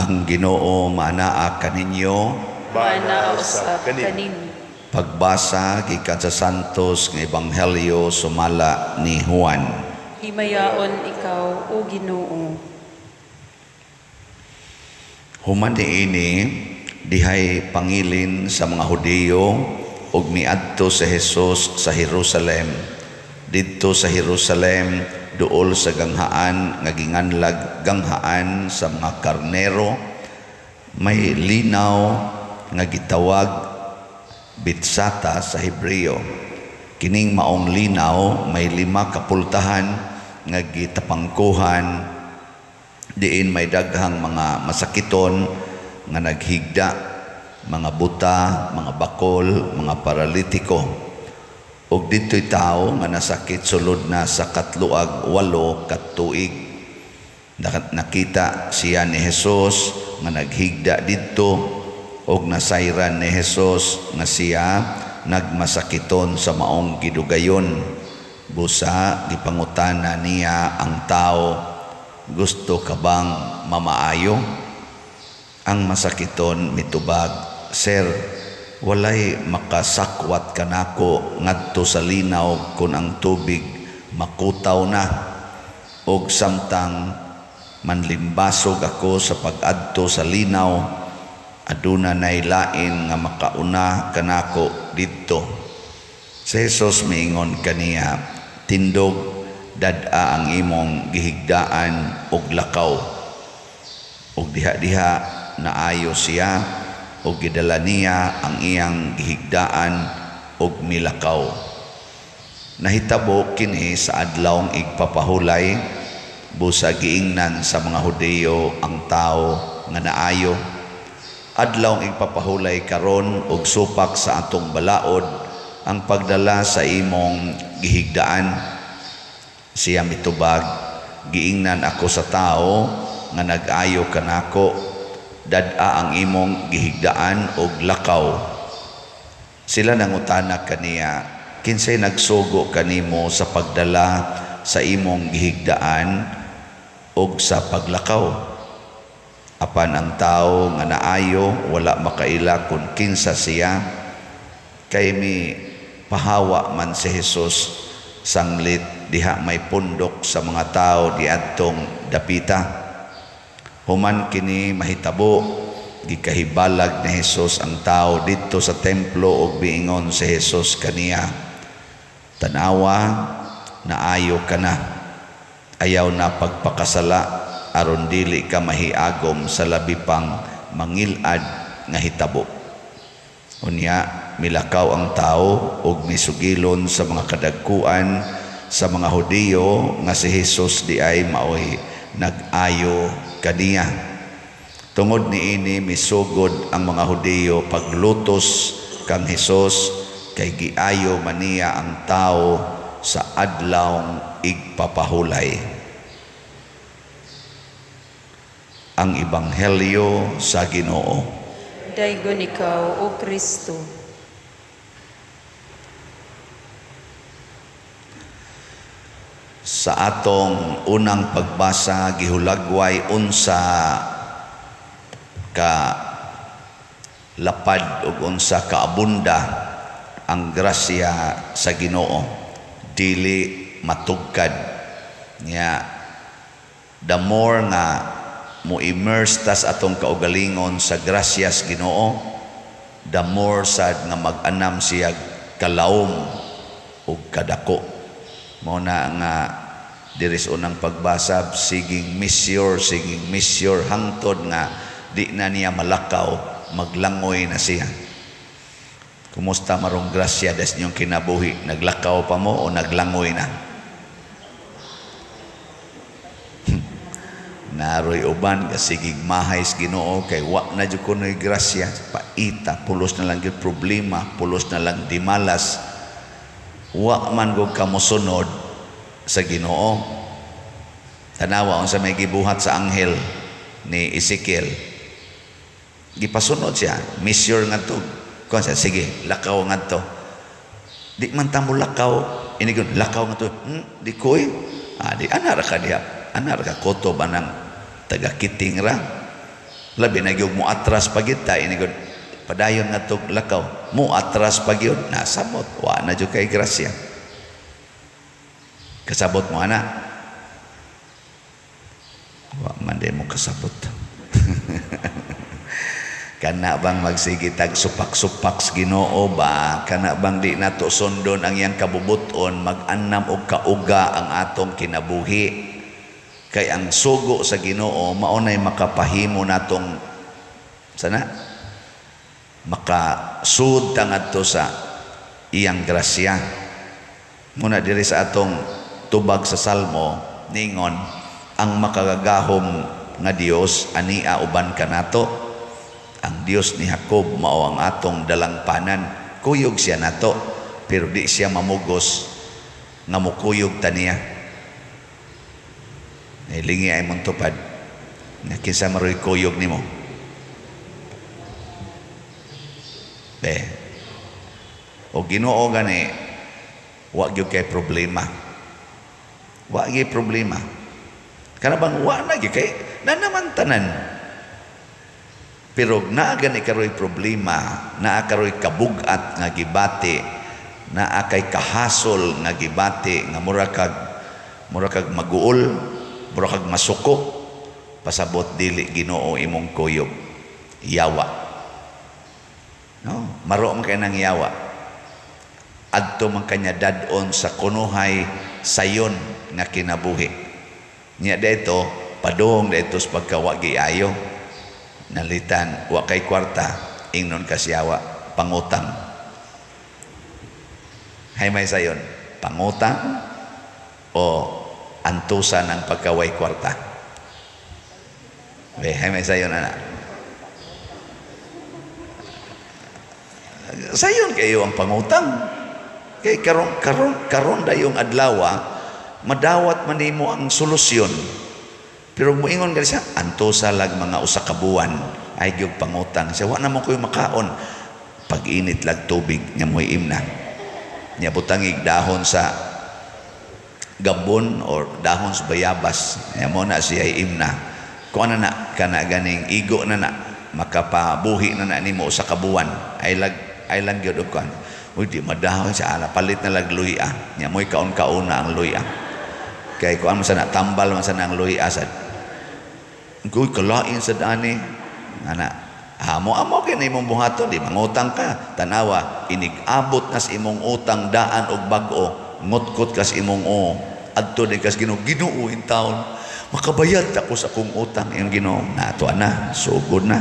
Ang Ginoo manaa kaninyo. Manaa usab kaninyo. Pagbasa gikan sa Santos nga Ebanghelyo sumala ni Juan. Himayaon ikaw, O Ginoo. Human niini dihay pangilin sa mga Hudiyo ug miadto sa Hesus sa Jerusalem. Didto sa Jerusalem duol sa ganghaan nga ginganlag ganghaan sa mga karnero, may linaw nga gitawag Bitsata sa Hebreo. Kining maong linaw may 5 kapultahan nga gitapangkuhan, diin may daghang mga masakiton nga naghigda, mga buta, mga bakol, mga paralitiko. Ug dito'y tao nga nasakit sulod na sa 8 katuig. Nakita siya ni Jesus nga naghigda dito, ug nasayran ni Jesus nga siya nagmasakiton sa maong gidugayon. Busa gipangutana niya ang tao, gusto ka bang mamaayo? Ang masakiton mitubag, Sir, walay makasakwat kanako ngadto sa linaw kun ang tubig makutaw na, og samtang manlimbasog ako sa pag-adto sa linaw, aduna nay lain nga makauna kanako didto. Si Jesus miingon kaniya, tindog, dad-a ang imong gihigdaan og lakaw. Og diha-diha naayo siya, og gidala niya ang iyang gihigdaan og milakaw. Nahitabo kini sa adlawng igpapahulay, busa giingnan sa mga Hudiyo ang tao nga naayo. Adlawng igpapahulay karon og supak sa atong balaod ang pagdala sa imong gihigdaan. Siya mitubag, giingnan ako sa tao nga nag-ayo kanako, dad-a ang imong gihigdaan og lakaw. Sila nangutana kaniya, kinsay nagsugo kanimo sa pagdala sa imong gihigdaan og sa paglakaw? Apan ang tao nga naayo wala makaila kung kinsa siya, kay mi pahawa man si Jesus sanglit diha may pundok sa mga tao diadtong dapita. Human kini mahitabo, gikahibalag ni Jesus ang tao dito sa templo ug biingon si Jesus kaniya, tanawa, naayo ka na, ayaw na pagpakasala aron dili ka mahiagom sa labi pang mangilad nga hitabo. Unya milakaw ang tao ug misugilon sa mga kadagkuan sa mga Hudiyo nga si Jesus di ay maoy nag-ayo kaniya. Tungod niini misugod ang mga Hudiyo paglutos kang Jesus, kay giayo man niya ang tao sa adlawng igpapahulay. Ang Ebanghelyo sa Ginoo. Daygon ikaw, O Kristo. Sa atong unang pagbasa, gihulagway unsa ka lapad ug unsa ka abunda ang grasya sa Ginoo, dili matugkad nya. The more nga mo immerse tas atong kaugalingon sa grasyas Ginoo, the more sad nga mag-anam siya kalawom ug kadako. Mao na nga diris unang pagbasa, siging misyur hangtod nga di na niya malakaw, maglangoy na siya. Kumusta marong grasya des niyong kinabuhi? Naglakaw pa mo o naglangoy na? Naroy uban kasigig mahays Ginoo kay wa na jud kunoy grasya, paita, pulos na lang gyud problema, pulos na lang dimalas. Wa man gud kamo sunod sa Ginoo. Tanawa unsa may gibuhat sa anghel ni Ezekiel. Gipasunod siya, misyur ngadto. Kon siya, sige, lakaw ngadto. Di man ta mo lakaw, inigon lakaw ngadto. Di koy. Di anar ka diha. Anar ka koto ba ng taga-kiting ra? Labi na gyud mo atras pagita ini gud padayon nga tug lakaw. Mo atras pagyud nasamot wa na jud kay grasya. Kasabot mo ana. Wa man di mo kasabot. Kana bang magsigitag supak-supak sa Ginoo ba? Kana bang di nato sundon ang iyang kabubuton, mag-annam og kauga ang atong kinabuhi? Kay ang sugo sa Ginoo maunay makapahimo natong sana makasud ngadto sa iyang grasya. Muna diri sa atong tubag sa Salmo ningon ang makagagahom nga Dios ania uban kanato. Ang Dios ni Jacob mao ang atong dalangpanan. Kuyog siya nato, pero di siya mamugos nga mukuyog taniya. Lingi ay mong tupad na kinsa maroy kuyog nimo. O Ginoo gani, wa gyud kay problema. Wa gyud problema. Kana bang wa na gyud kay nanaman tanan. Pero naa gani karoy problema, naa karoy kabugat nga gibati, naa kay kahasol nga gibati nga mura kag maguol, mura kag masuko, pasabot dili Ginoo imong kuyog. Yawa. No, maro man kay nang yawa. Adto man kanya dadon sa kunuhay sayon nga kinabuhi. Nya dayto padung dayto sa pagkawagi ayo. Nalitan, wa kay kwarta, ingnon kasyawa, pangutang. Hay may sayon, pangutang o antusan ng pagkaway kwarta. Hay may sayon, anak. Sayon kayo ang pangutang. Kay karon dayong adlawa, madawat manimo ang solusyon. Pero muingon ka siya, antusa lag mga usa ka buwan ay gyud pangutang siya. Wa na mo koy makaon. Pag-init lag tubig nya mo'y imna. Nya butangig dahon sa gabon or dahon sa bayabas. Nya mo na siya imna. Kung ano na, kana ganing igo na makapabuhi na nimo usa ka buwan. Ay lang gyud og kan. Uy di madahon siya ala palit na lag luya. Nya mo'y kaon-kaon na ang luya. Kay kuan man sana tambal man sana ang luya sad. Kuy kalain sa dani ana amo kay na imong buhaton di mangutang ka tanawa inig-abot nas imong utang daan og bag-o ngutkot kas imong adto di kas Ginoo in taon makabayad ako sa akong utang yung Ginoo nato ana sugod na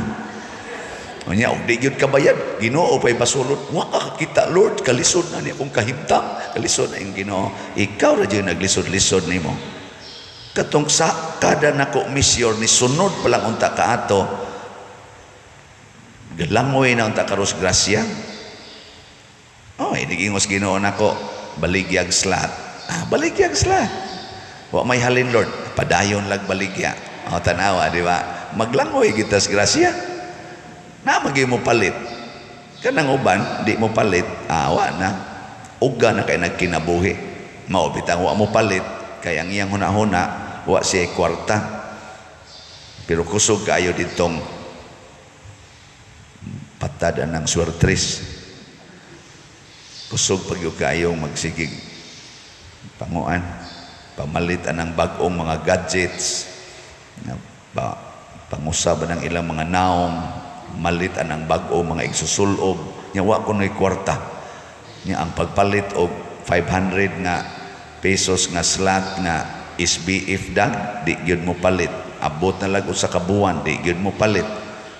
unya og di gyud kabayad Ginoo pay basulot wa ka kita Lord kalisod na ni akong kahimtang kalisod na yung Ginoo ikaw ra jud naglisod-lisod nimo. Katong sa kada nako misyon ni sunod pa lang unta kaato galangoy na unta karos grasya inigingos Ginoo nako baligyag slat baligyag slat wa may halin Lord padayon lag baligya tanawa di ba maglangoy kita sa grasya na magi mo palit kanang uban di mo palit wa na uga na kay nagkinabuhi mao bitang wa mo palit kay ang iyang huna-huna wa siya kwarta pero kusog kayo ditong patada ng swertris kusog pag yung kayo magsigig panguan pamalitan ng bagong mga gadgets pangusab ng ilang mga naong malitan ng bagong mga igsusulob nya wa kunoy kwarta nya ang pagpalit og 500 nga pesos nga slot nga SBF dag di gyud mo palit abot na lag usa ka buwan di gyud mo palit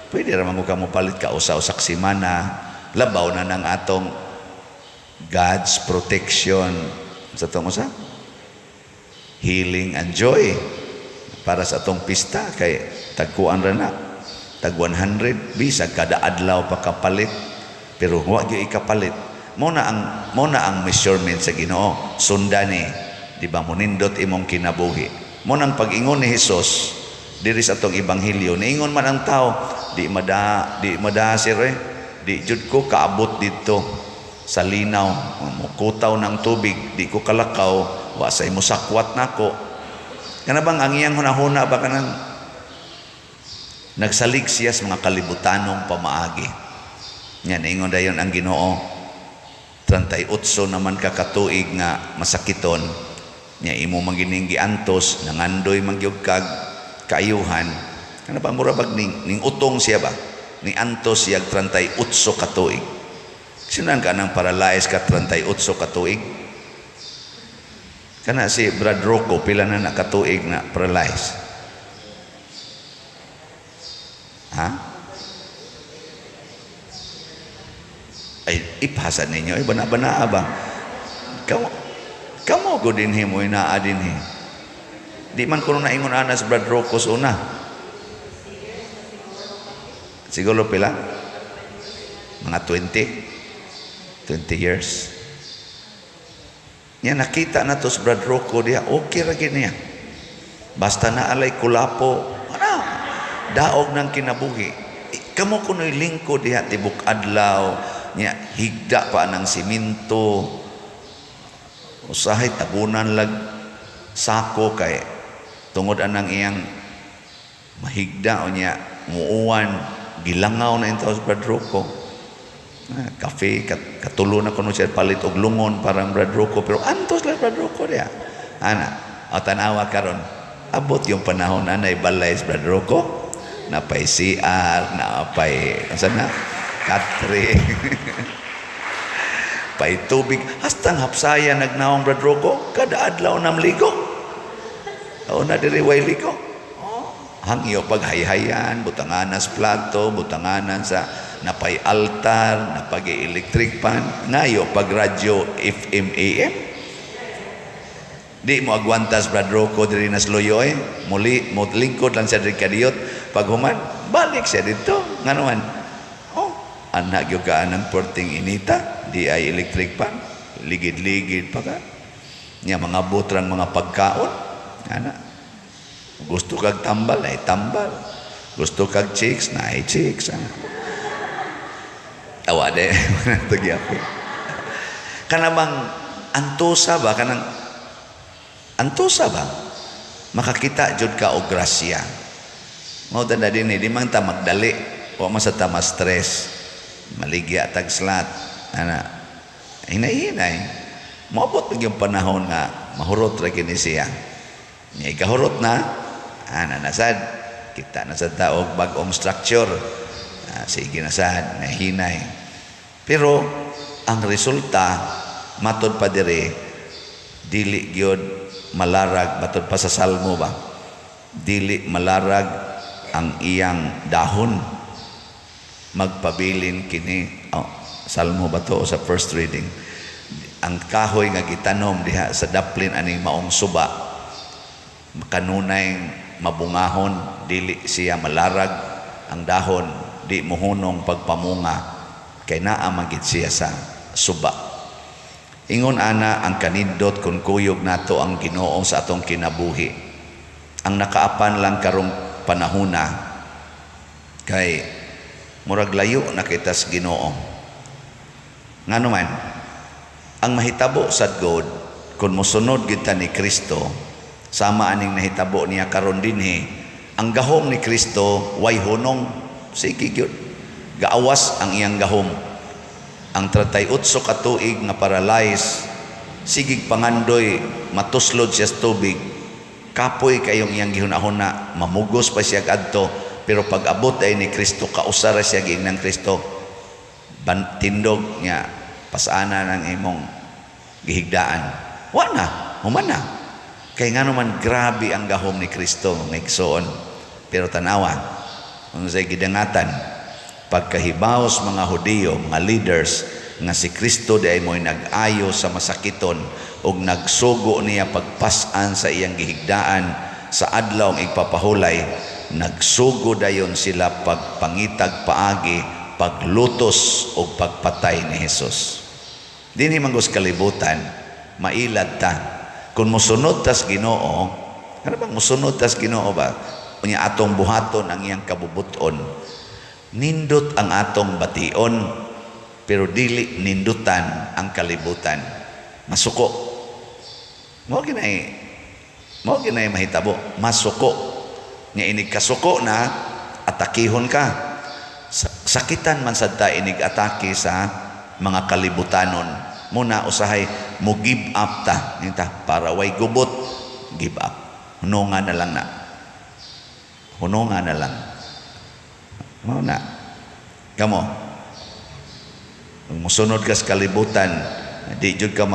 pwede ra man ka mo palit ka usa-usa ka semana labaw na nang atong God's protection sa tong usa healing and joy para sa atong pista kay tagkuan ra na tag 100 bisag kada adlaw pa kapalit pero wa gyud ikapalit mo na ang measurement sa Ginoo sundani di ba munindot imong kinabuhi mo nang pag-ingon ni Hesus diri sa atong ebanghelyo niingon man ang tao di madasir di jud ko kaabot dito sa linaw mukutaw ng tubig di ko kalakaw wa say mo sakwat nako kana bang ang iyang hunahuna ba kanang Nagsalig siya sa mga kalibutanong pamaagi. Yan, ingon dayon ang Ginoo, 38 naman kakatuig nga masakiton, nya imo magining giantos, nangandoy magyug kag kaayuhan. Ano ba, murabag ning utong siya ba? Ni antos siya 38 katuig. Sinan ka nang paralyze ka 38 katuig? Kana si Brad Rocco, pila na nakatuig na paralyze? Ha? Ay, ipasa ninyo. Ay, bana-bana ba? Kamu ko din mo inaa din he. Di man ko naingon anas Brad Rocco una. Siguro pila? Mga 20 years. Nya nakita na to sa Brad Rocco diya, okay ra gid niya. Basta na alay kulapo, daog ng kinabuhi. Kamo kuno'y lingkod diha tibok adlaw, nya higda pa ng siminto, usahay tabunan lag sako kay tungod anang iyang mahigda o niya muuwan, gilangaw na ito sa Brad Rocco. Kafe, katulo na kuno siya palit og lungon parang Brad Rocco, pero antos lang Brad Rocco diya. Ana, o tanawa karon, abot yung panahon na naibalay sa Brad Rocco, napay CR, napay, saan na? Katri. Pay tubig. Hastang hapsaya nagnaong Brad Rocco, kada adlaw na mligo. O na diri way ligo. Hangyo paghayhayan, butanganan sa plato, butanganan sa napay altar, napay electric pan, ngayo pag radyo FM AM. Di mo agwantas Brad Rocco diri nas Loyoy, muli mo lingkod lang siya diri kadiyot, pag human balik siya dito nganuman. Anak yung kaan ng porting inita, di ay electric pan, ligid-ligid pa ka. Niya mga butrang mga pagkaon, anak. Gusto kag tambal, ay tambal. Gusto kag chicks, na ay chicks. Tawa de, kanabang antusa ba, kanang antusa ba? Makakita jud ka og grasya. Mao tanda din di man ta magdali, o masata mas stress. Maligya tag slat ana hinay-hinay moabot yung panahon nga mahurot ra kini siya nya ikahurot na ana nasad kita na sa taog bag-ong structure sige nasad nahinay pero ang resulta matod pa dire dili gyud malarag matod pa sa salmo ba dili malarag ang iyang dahon magpabilin kini salmo ba to sa first reading ang kahoy nga gitanom diha sa daplin aning maong suba kanunay mabungahon dili siya malarag ang dahon di muhunong pagpamunga kay naa magid siya sa suba ingon ana ang kanindot kun kuyog nato ang Ginoo sa atong kinabuhi ang nakaapan lang karong panahona kay murag layo na kita sa Ginoo. Ngano man, ang mahitabo sad God kung mosunod kita ni Kristo, sama aning nahitabo niya karon dinhi, ang gahom ni Kristo way hunong sige gyud. Gaawas ang iyang gahom. Ang 38 katuig nga paralyze, sigig pangandoy, matuslod siya sa tubig, kapoy kayong iyang gihunahuna, mamugos pa siya kadto. Pero pag abot ay ni Kristo, kausara siya giing ng Kristo, tindog niya, pasana ng imong gihigdaan. Wala, humana. Kaya nga naman grabe ang gahom ni Kristo, ngigsoon. Pero tanawa, kung sa'y gidangatan, pagkahibaos mga Hudiyo, mga leaders, nga si Kristo di ay mo'y nag-ayo sa masakiton, o nagsugo niya pagpasan sa iyang gihigdaan, sa adlaw ang igpapahulay, nagsugo dayon sila pagpangitag paagi, paglutos o pagpatay ni Jesus. Dinhi manggos kalibutan, mailad ta. Kung musunod tas Ginoo, ano bang musunod tas Ginoo ba? Unya atong buhaton ang iyang kabubuton. Nindot ang atong bation, pero dili nindutan ang kalibutan. Masuko. Mao ginay mahitabo, masuko. Nya inig kasuko na atakihon ka. Sakitan man sad ta inig atake sa mga kalibutanon. Muna usahay mo give up ta, para way gubot, give up. Hunongan na lang na. Hunongan na lang. Muna. Kamo. Musunod ka sa kalibutan, di jud ka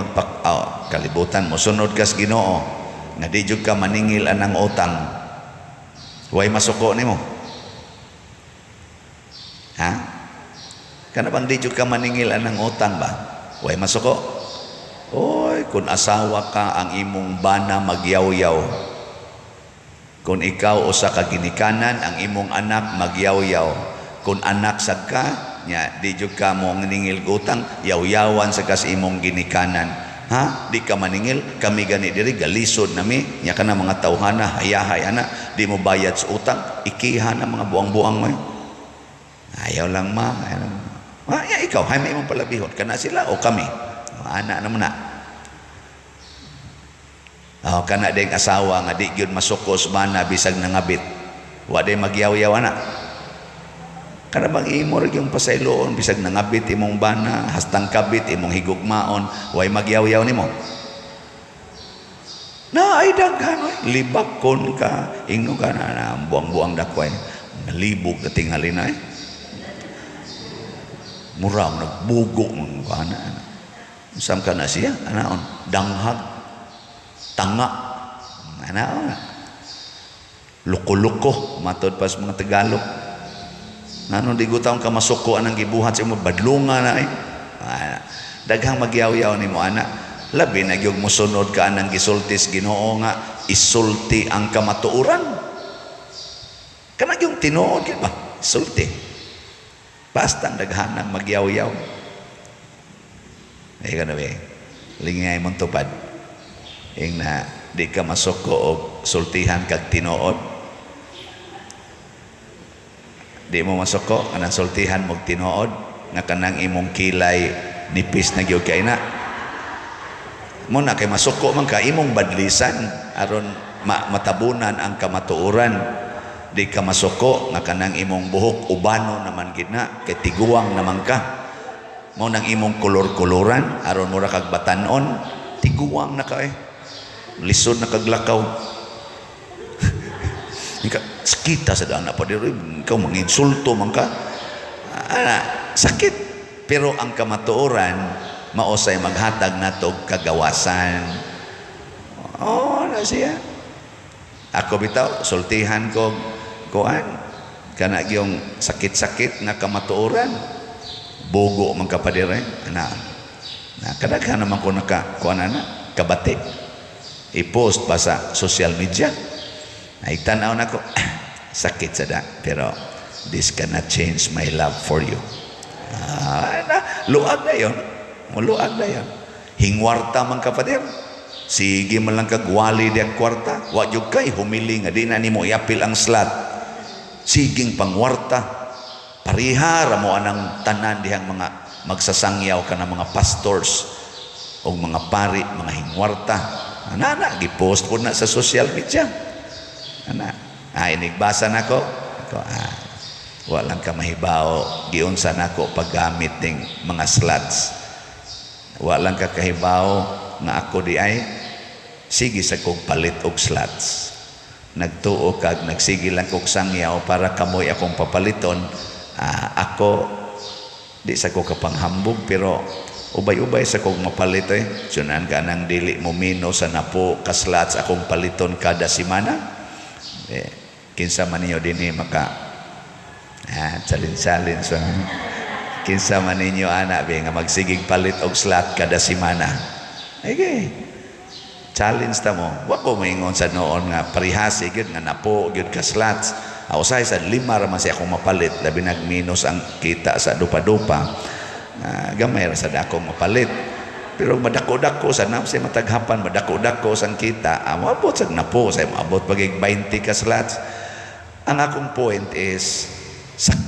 kalibutan, musunod ka sa Ginoo, nga di jud ka maningil anang utang. Way masuko nimo. Ha? Kana bang di jud ka maningil anang utang ba? Way masuko. Oy, kung asawa ka ang imong bana magyaw-yaw. Kung ikaw usa ka ginikanan, ang imong anak magyaw-yaw. Kung anak sad ka, nya di jud ka mo ningil utang, yaw-yawan sa kas imong ginikanan. Ha? Di ka maningil, kami gani diri galisod nami, nya kana mga tawhana, hayahay ana, di mo bayad sa utang, ikiha na mga buang-buang mo. Ayaw lang ma. Ya, ikaw, hay may imong palabihon, kana sila o kami. Anak naman na. Kana ding asawa nga di gyud masukos bana bisag nangabit. Wa day magyaw-yaw ana. Kana bang imo rig yung pasayloon bisag nangabit imong bana, hastang kabit imong higugmaon, way magyaw-yaw nimo. Na ay daghan libakon ka, ingno ka na buang-buang dakway. Nalibog na tingali na Muram nagbugo ng bana. Sam ka na siya, anaon, danghag, tanga, anaon, luko-luko, matod pa sa mga Tagalog. Nano di gutaon ka masuko anang gibuhat sa mo badlunga na daghang magyaw-yaw nimo ana. Labi na gyud mosunod ka anang gisultis Ginoo nga isulti ang kamatuoran. Kana gyud tinuod gyud ba? Isulti. Basta daghan nang magyaw-yaw. Ay kana be. Lingay mong tupad. Ing na di ka masuko og sultihan kag tinuod. Di mo masuko kanang sultihan mog tinuod nga kanang imong kilay nipis na gyud kay na. Mo na kay masuko man ka imong badlisan aron matabunan ang kamatuoran. Di ka masuko nga kanang imong buhok ubano naman gid na kay tiguang naman ka. Mao nang imong kolor-koloran aron mura kag batan-on, tiguang na ka lisod na kaglakaw. Kita sa daan na pa diri, ikaw manginsulto man ka. Sakit. Pero ang kamatuoran maosay maghatag natog kagawasan. Na siya. Ako bitaw sultihan ko kuan kana gyung sakit-sakit nga kamatuoran. Bogo man ka pa diri. Na kadaghan naman ko naka kuan ana kabati. I-post pa sa social media. Ay tanaw na ko, sakit sa da, pero this cannot change my love for you. Luag na yun. Luag na yun. Hingwarta man kapadir. Sige man lang kagwali di ang kwarta. Wajog kay humili nga di na ni mo iapil ang slot. Siging pangwarta. Parihara mo anang tanan dihang mga magsasangyaw ka ng mga pastors o mga pari, mga hingwarta. Gipost po na sa social media. Inigbasa na ko. Walang ka mahibaw. Giunsa na ko paggamit ng mga slots. Walang ka kahibaw nga ako di ay sige sa kong palit og slots. Nagtuo kag nagsige lang kog sangyaw para kamoy akong papaliton. Ako di sa ko kapanghambog pero ubay-ubay sa kong mapalit sunan ka nang dili mo mino sa napo ka slots akong paliton kada semana. Kinsa man ninyo din maka salin-salin so kinsa man ninyo ana nga magsigig palit og slot kada semana. Okay. Challenge ta mo. Wa ko maingon sa noon nga parihasi gyud nga napo gyud ka slots. Usay sa 5 ra man siya akong mapalit labi nagminus ang kita sa dupa-dupa. Gamay ra sa dako mapalit. Pero madako-dako sa nam say mataghapan madako-dako sang kita amabot sa napo say maabot pagig 20 ka slots. Ang akong point is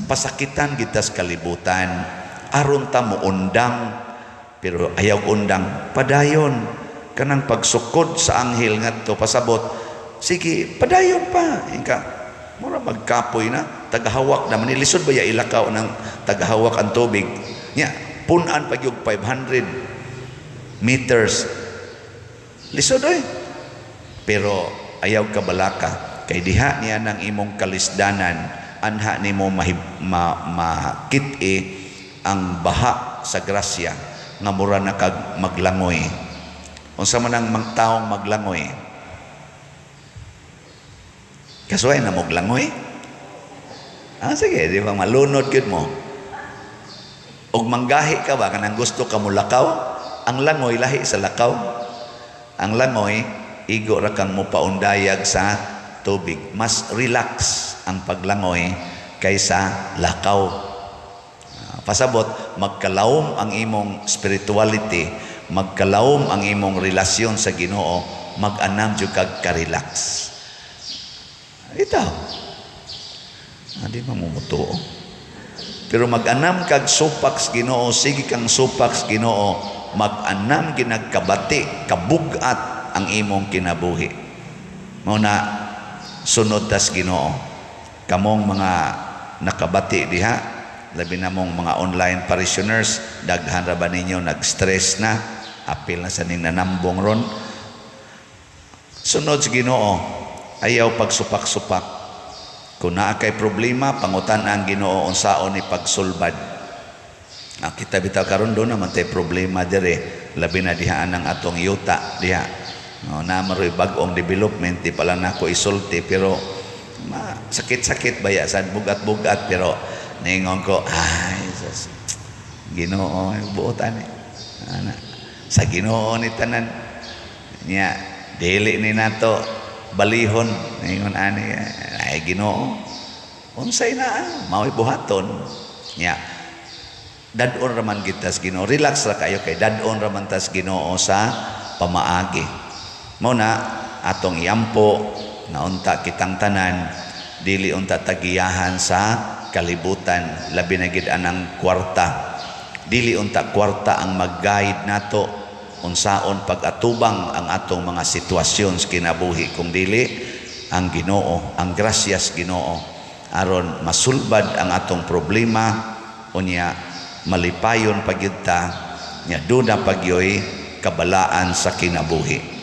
pasakitan kita sa kalibutan aron ta mo undang pero ayaw undang padayon kanang pagsukod sa anghel ngadto pasabot sige padayon pa ingka mura magkapoy na tagahawak na manilisod ba ya ilakaw ng tagahawak ang tubig nya punan pag yung 500 meters lisod oy pero ayaw kabalaka kay diha niya ng imong kalisdanan anha nimo makit-i ang baha sa grasya nga mura na kag maglangoy unsa man ang taong maglangoy kasuway na mo glangoy sige di ba malunod gyud mo og manggahi ka ba kanang gusto ka mo lakaw ang langoy lahi sa lakaw ang langoy igo ra kang mo paundayag sa tubig mas relax ang paglangoy kaysa lakaw pasabot magkalawom ang imong spirituality magkalawom ang imong relasyon sa Ginoo mag-anam jud kag ka-relax itaw di mamumutuo pero mag-anam kag supaks Ginoo sige kang supaks Ginoo mag-anam ginagkabati kabugat ang imong kinabuhi mao na sunod tas Ginoo kamong mga nakabati diha labi na mong mga online parishioners daghan ra ba ninyo nag-stress na apil na sa ning nanambong ron sunod sa Ginoo ayaw pagsupak-supak kung naa kay problema pangutan ang Ginoo unsaon ni pagsulbad kita bitaw karon do naman tay problema dire labi na diha ang atong yuta diha na maroy bag-ong development di pala nako isulti pero sakit-sakit baya sa bugat-bugat pero ningon ko ay Jesus Ginoo buotan ana sa Ginoo ni tanan nya dili ni nato balihon ningon ani ay Ginoo unsay na mao'y buhaton nya dadon ra man kita sa Ginoo relax ra kayo kay dadon ra man tas Ginoo sa pamaagi mao na atong iampo na unta kitang tanan dili unta tagiyahan sa kalibutan labi na gid anang kwarta dili unta kwarta ang mag-guide nato unsaon pag-atubang ang atong mga sitwasyon sa kinabuhi kung dili ang Ginoo ang grasyas Ginoo aron masulbad ang atong problema unya malipayon pagyud ta nya duna pagyoy kabalaan sa kinabuhi